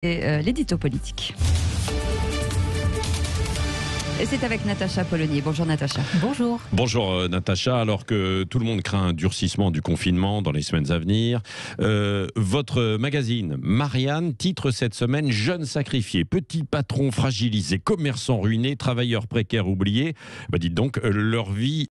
Et l'édito politique. Et c'est avec Natacha Polonier. Bonjour Natacha. Bonjour. Bonjour Natacha, alors que tout le monde craint un durcissement du confinement dans les semaines à venir, votre magazine Marianne titre cette semaine « Jeunes sacrifiés, petits patrons fragilisés, commerçants ruinés, travailleurs précaires oubliés ». Dites donc, leur vie...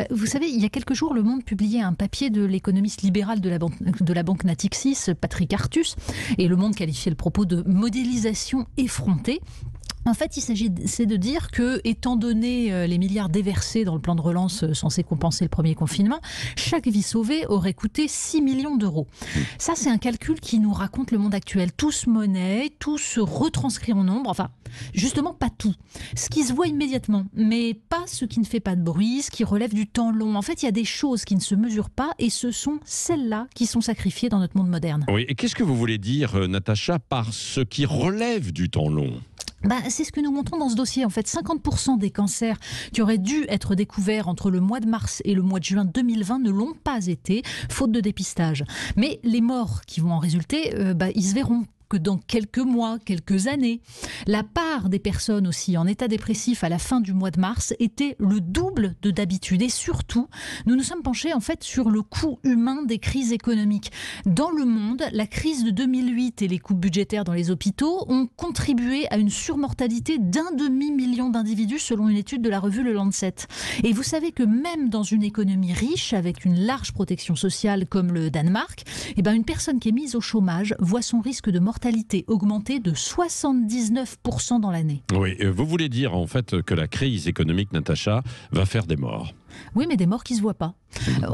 Vous savez, il y a quelques jours, Le Monde publiait un papier de l'économiste libéral de la banque Natixis, Patrick Artus, et Le Monde qualifiait le propos de modélisation effrontée. En fait, il s'agit de dire que, étant donné les milliards déversés dans le plan de relance censé compenser le premier confinement, chaque vie sauvée aurait coûté 6 millions d'euros. Ça, c'est un calcul qui nous raconte le monde actuel. Tout se monnaie, tout se retranscrit en nombre. Enfin, justement, pas tout. Ce qui se voit immédiatement, mais pas ce qui ne fait pas de bruit, ce qui relève du temps long. En fait, il y a des choses qui ne se mesurent pas et ce sont celles-là qui sont sacrifiées dans notre monde moderne. Oui, et qu'est-ce que vous voulez dire, Natacha, par ce qui relève du temps long ? C'est ce que nous montrons dans ce dossier. En fait, 50% des cancers qui auraient dû être découverts entre le mois de mars et le mois de juin 2020 ne l'ont pas été, faute de dépistage. Mais les morts qui vont en résulter, ils se verront que dans quelques mois, quelques années. La part des personnes aussi en état dépressif à la fin du mois de mars était le double de d'habitude. Et surtout, nous nous sommes penchés en fait sur le coût humain des crises économiques. Dans le monde, la crise de 2008 et les coupes budgétaires dans les hôpitaux ont contribué à une surmortalité d'1 demi-million d'individus selon une étude de la revue Le Lancet. Et vous savez que même dans une économie riche, avec une large protection sociale comme le Danemark, une personne qui est mise au chômage voit son risque de mortalité augmenté de 79% dans l'année. Oui, vous voulez dire en fait que la crise économique, Natacha, va faire des morts ? Oui, mais des morts qui ne se voient pas.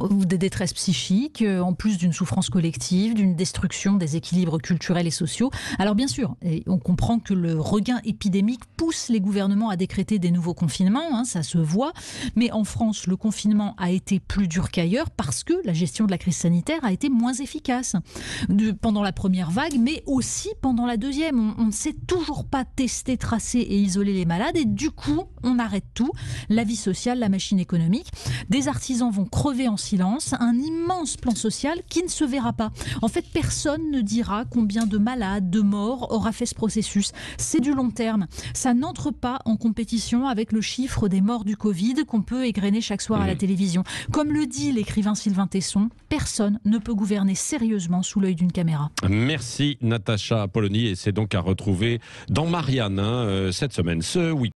Ou des détresses psychiques, en plus d'une souffrance collective, d'une destruction des équilibres culturels et sociaux. Alors bien sûr, on comprend que le regain épidémique pousse les gouvernements à décréter des nouveaux confinements, ça se voit. Mais en France, le confinement a été plus dur qu'ailleurs parce que la gestion de la crise sanitaire a été moins efficace. Pendant la première vague, mais aussi pendant la deuxième. On ne sait toujours pas tester, tracer et isoler les malades et du coup, on arrête tout. La vie sociale, la machine économique. Des artisans vont crever en silence, un immense plan social qui ne se verra pas. En fait, personne ne dira combien de malades, de morts aura fait ce processus. C'est du long terme. Ça n'entre pas en compétition avec le chiffre des morts du Covid qu'on peut égrener chaque soir à la télévision. Comme le dit l'écrivain Sylvain Tesson, personne ne peut gouverner sérieusement sous l'œil d'une caméra. Merci Natacha Polonier, et c'est donc à retrouver dans Marianne cette semaine, ce week-end.